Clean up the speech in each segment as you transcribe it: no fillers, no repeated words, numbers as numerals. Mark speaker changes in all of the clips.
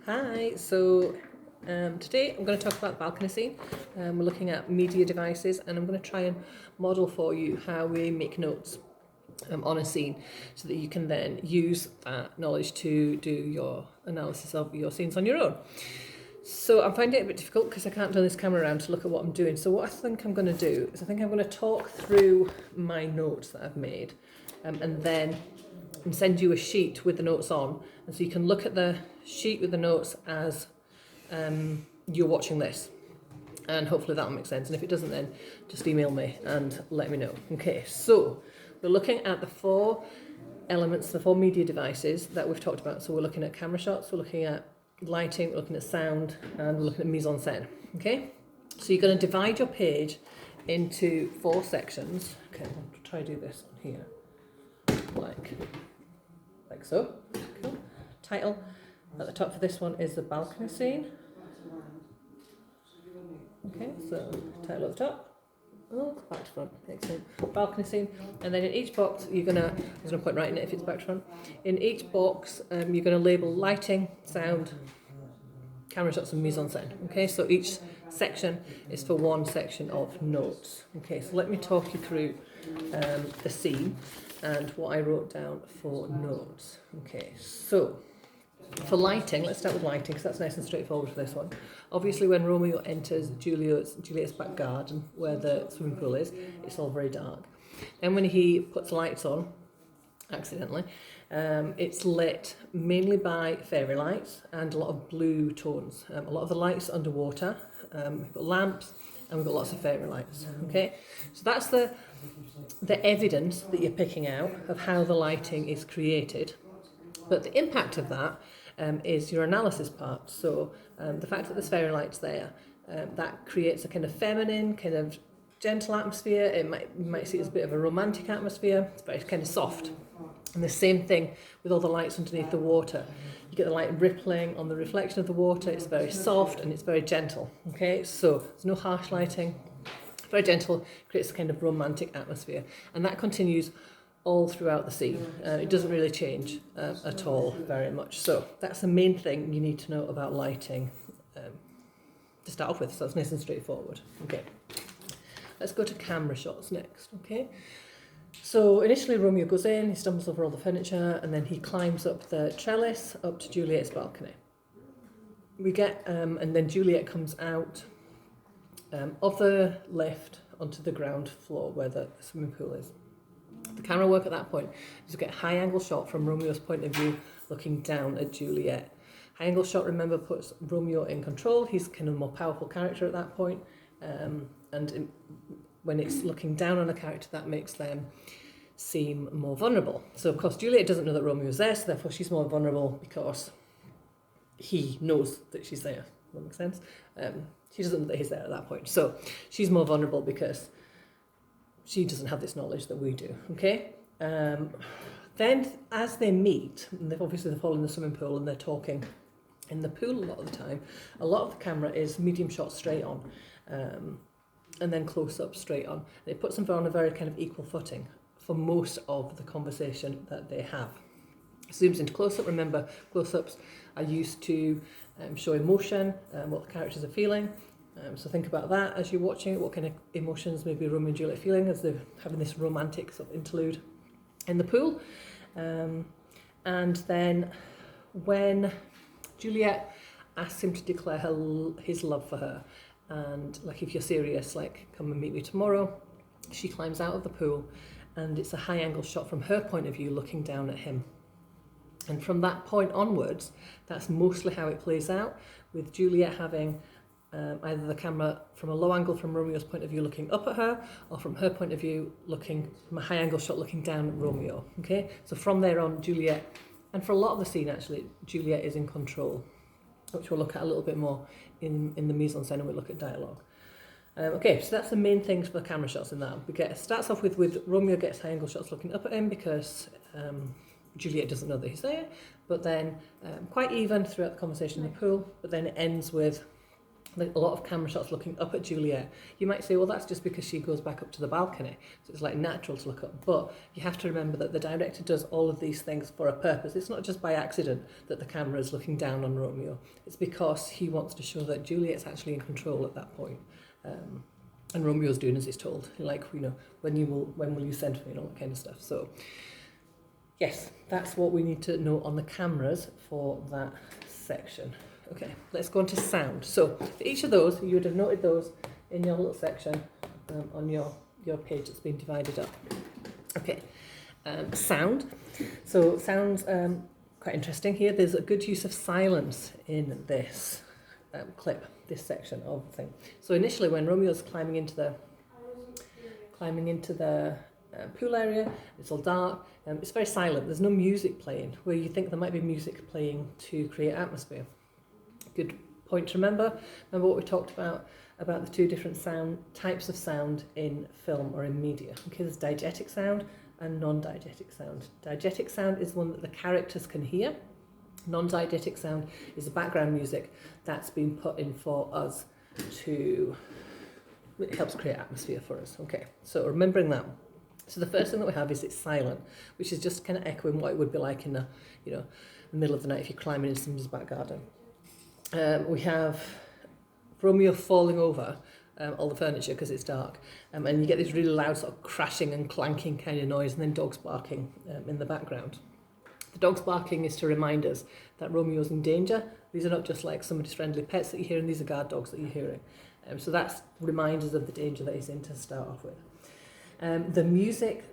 Speaker 1: Hi, so today I'm going to talk about the balcony scene. We're looking at media devices and I'm going to try and model for you how we make notes on a scene so that you can then use that knowledge to do your analysis of your scenes on your own. So I'm finding it a bit difficult because I can't turn this camera around to look at what I'm doing. So what I think I'm going to do is I think I'm going to talk through my notes that I've made and then send you a sheet with the notes on, and so you can look at the sheet with the notes as you're watching this, and hopefully that'll make sense. And if it doesn't, then just email me and let me know. Okay, so we're looking at the four elements, the four media devices that we've talked about. So we're looking at camera shots, we're looking at lighting, we're looking at sound, and we're looking at mise-en-scène. Okay, so you're going to divide your page into four sections. Okay, I'll try to do this on here, like so. Cool. Title at the top for this one is the balcony scene. Okay, so title at the top. Oh, back to front. Excellent. Balcony scene. And then in each box, I was gonna point right in it if it's back to front. In each box, you're gonna label lighting, sound, camera shots, and mise-en-scène. Okay, so each section is for one section of notes. Okay, so let me talk you through the scene and what I wrote down for notes. Okay, so for lighting, let's start with lighting because that's nice and straightforward for this one. Obviously, when Romeo enters Juliet's back garden where the swimming pool is, it's all very dark. Then when he puts lights on, accidentally, it's lit mainly by fairy lights and a lot of blue tones. A lot of the lights underwater. We've got lamps and we've got lots of fairy lights. Okay, so that's the evidence that you're picking out of how the lighting is created. But the impact of that is your analysis part. So the fact that there's fairy lights there, that creates a kind of feminine, kind of gentle atmosphere. You might see it as a bit of a romantic atmosphere. It's very kind of soft. And the same thing with all the lights underneath the water. You get the light rippling on the reflection of the water. It's very soft and it's very gentle. Okay, so there's no harsh lighting. Very gentle, creates a kind of romantic atmosphere. And that continues all throughout the scene. It doesn't really change at all very much. So that's the main thing you need to know about lighting to start off with. So it's nice and straightforward. Okay, let's go to camera shots next. Okay, so initially Romeo goes in, he stumbles over all the furniture, and then he climbs up the trellis up to Juliet's balcony. We get, and then Juliet comes out of the lift onto the ground floor where the swimming pool is. The camera work at that point is to get a high angle shot from Romeo's point of view looking down at Juliet. High angle shot, remember, puts Romeo in control. He's kind of a more powerful character at that point. When it's looking down on a character, that makes them seem more vulnerable. So of course Juliet doesn't know that Romeo's there, so therefore she's more vulnerable because he knows that she's there. Does that make sense? She doesn't know that he's there at that point. So she's more vulnerable because she doesn't have this knowledge that we do, okay? Then as they meet, and they've all in the swimming pool and they're talking in the pool a lot of the time, a lot of the camera is medium shot straight on, and then close up straight on. And it puts them on a very kind of equal footing for most of the conversation that they have. Zooms into close up. Remember, close-ups are used to show emotion, what the characters are feeling. So think about that as you're watching it. What kind of emotions maybe Romeo and Juliet are feeling as they're having this romantic sort of interlude in the pool. And then when Juliet asks him to declare his love for her, and like, if you're serious, like, come and meet me tomorrow, she climbs out of the pool and it's a high angle shot from her point of view looking down at him. And from that point onwards, that's mostly how it plays out, with Juliet having either the camera from a low angle from Romeo's point of view looking up at her, or from her point of view looking from a high angle shot looking down at Romeo. Okay, so from there on, Juliet, and for a lot of the scene actually, Juliet is in control, which we'll look at a little bit more in the mise-en-scène and we'll look at dialogue. Okay, so that's the main things for the camera shots in that. It starts off with Romeo gets high angle shots looking up at him because Juliet doesn't know that he's there, but then quite even throughout the conversation in the pool, but then it ends with a lot of camera shots looking up at Juliet. You might say, well, that's just because she goes back up to the balcony, so it's like natural to look up. But you have to remember that the director does all of these things for a purpose. It's not just by accident that the camera is looking down on Romeo. It's because he wants to show that Juliet's actually in control at that point. And Romeo's doing as he's told, like, you know, when will you send for me, and all that kind of stuff. So yes, that's what we need to know on the cameras for that section. Okay, let's go on to sound. So for each of those, you would have noted those in your little section on your page that's been divided up. Okay, sound. So sound's quite interesting here. There's a good use of silence in this clip, this section of the thing. So initially, when Romeo's climbing into the pool area, it's all dark, it's very silent. There's no music playing, where you think there might be music playing to create atmosphere. Good point to remember. Remember what we talked about the two different types of sound in film or in media. Okay, there's diegetic sound and non-diegetic sound. Diegetic sound is one that the characters can hear. Non-diegetic sound is the background music that's been put in for us it helps create atmosphere for us. Okay, so remembering that. So the first thing that we have is it's silent, which is just kind of echoing what it would be like in the middle of the night if you're climbing into somebody's back garden. We have Romeo falling over all the furniture because it's dark, and you get this really loud sort of crashing and clanking kind of noise, and then dogs barking in the background. The dogs barking is to remind us that Romeo's in danger. These are not just like somebody's friendly pets that you're hearing, these are guard dogs that you're hearing. So that's reminders of the danger that he's in to start off with. The music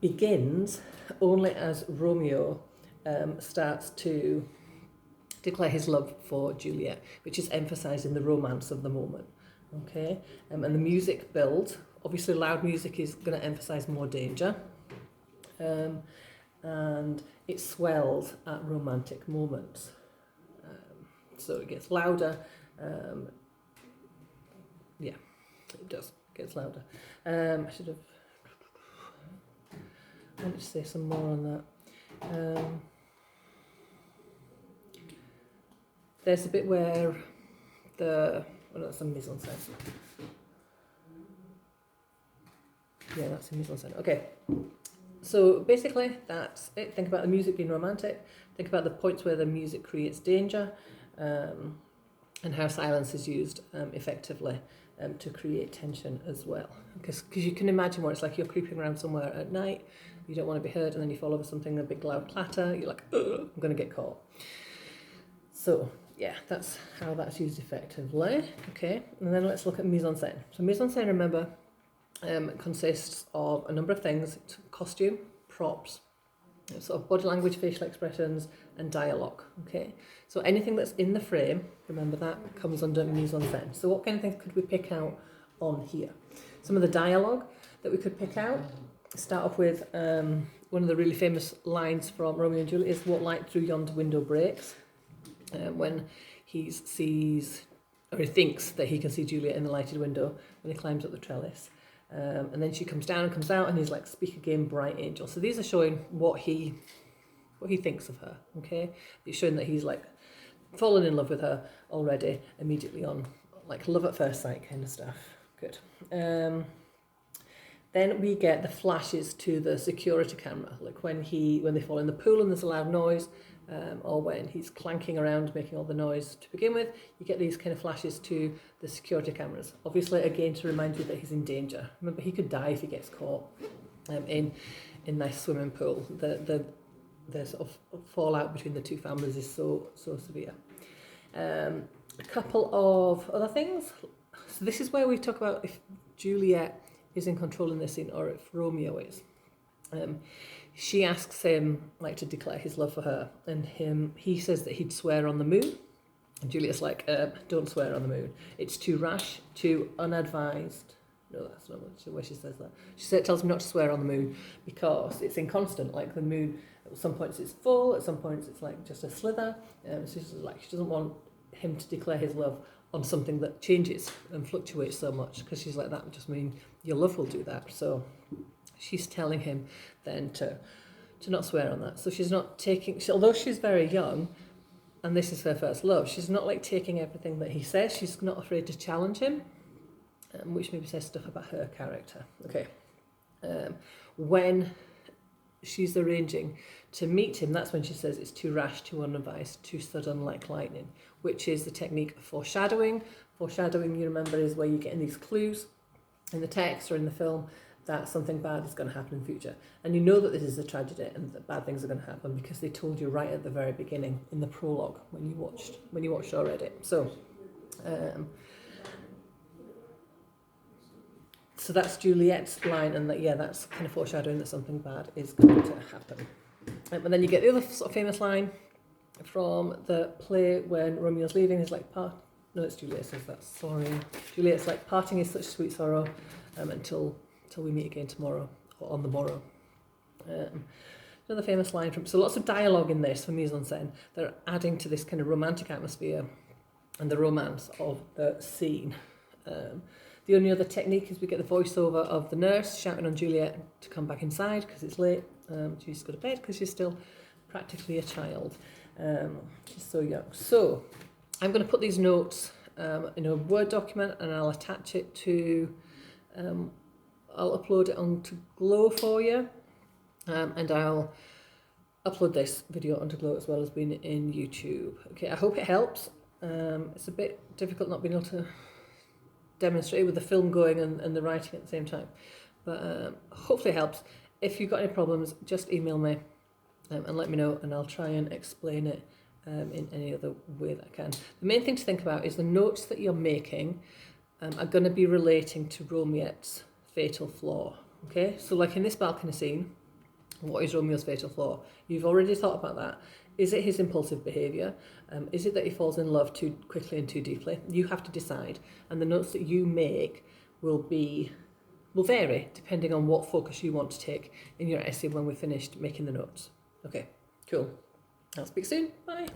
Speaker 1: begins only as Romeo starts to declare his love for Juliet, which is emphasising the romance of the moment. Okay, and the music builds. Obviously, loud music is going to emphasise more danger, and it swells at romantic moments. So it gets louder. Yeah, it does. It gets louder. I should have. I wanted to say some more on that. There's a bit where that's a mise-en-scène. Yeah, that's a mise-en-scène. Okay. So basically, that's it. Think about the music being romantic. Think about the points where the music creates danger, and how silence is used effectively to create tension as well. Because you can imagine what it's like. You're creeping around somewhere at night, you don't want to be heard, and then you fall over something, a big loud clatter. You're like, ugh, I'm going to get caught. So yeah, that's how that's used effectively. Okay, and then let's look at mise-en-scène. So mise-en-scène, remember, consists of a number of things: costume, props, sort of body language, facial expressions, and dialogue. Okay, so anything that's in the frame, remember that comes under mise-en-scène. So what kind of things could we pick out on here? Some of the dialogue that we could pick out. Start off with one of the really famous lines from Romeo and Juliet is, "What light through yonder window breaks?" When he sees, or he thinks that he can see Juliet in the lighted window when he climbs up the trellis. And then she comes down and comes out, and he's like, "Speak again, bright angel." So these are showing what he thinks of her. Okay, it's showing that he's like fallen in love with her already immediately on, like love at first sight kind of stuff. Good. Then we get the flashes to the security camera, like when they fall in the pool and there's a loud noise, or when he's clanking around making all the noise to begin with. You get these kind of flashes to the security cameras. Obviously, again, to remind you that he's in danger. Remember, he could die if he gets caught in this swimming pool. The sort of fallout between the two families is so severe. A couple of other things. So this is where we talk about if Juliet is in control in this scene or if Romeo is. She asks him like to declare his love for her, and he says that he'd swear on the moon. And Juliet's like, don't swear on the moon. It's too rash, too unadvised. No, that's not where she says that. She tells him not to swear on the moon because it's inconstant. Like the moon, at some points it's full, at some points it's like just a slither. So she's like, she doesn't want him to declare his love on something that changes and fluctuates so much, because she's like, that would just mean your love will do that. So she's telling him then to not swear on that. So she's not taking, although she's very young, and this is her first love. She's not like taking everything that he says. She's not afraid to challenge him, which maybe says stuff about her character. Okay. When she's arranging to meet him, that's when she says it's too rash, too unadvised, too sudden like lightning, which is the technique of foreshadowing. Foreshadowing, you remember, is where you're getting these clues in the text or in the film that something bad is going to happen in the future. And you know that this is a tragedy and that bad things are going to happen because they told you right at the very beginning in the prologue when you watched already. So that's Juliet's line, and that's kind of foreshadowing that something bad is going to happen. And then you get the other sort of famous line from the play when Romeo's leaving. He's like, it's Juliet says that, sorry. Juliet's like, parting is such sweet sorrow until we meet again tomorrow, or on the morrow. Another famous line so lots of dialogue in this for mise-en-scène. They're adding to this kind of romantic atmosphere and the romance of the scene. The only other technique is we get the voiceover of the nurse shouting on Juliet to come back inside because it's late. She's go to bed because she's still practically a child. She's so young. So I'm going to put these notes in a Word document, and I'll attach it to, I'll upload it onto Glow for you, and I'll upload this video onto Glow as well as being in YouTube. Okay, I hope it helps. It's a bit difficult not being able to demonstrate with the film going and the writing at the same time, but hopefully it helps. If you've got any problems, just email me and let me know, and I'll try and explain it in any other way that I can. The main thing to think about is the notes that you're making are going to be relating to Romiette's fatal flaw. Okay, so like in this balcony scene, what is Romeo's fatal flaw? You've already thought about that. Is it his impulsive behaviour? Is it that he falls in love too quickly and too deeply? You have to decide, and the notes that you make will vary depending on what focus you want to take in your essay when we're finished making the notes. Okay, cool. I'll speak soon. Bye.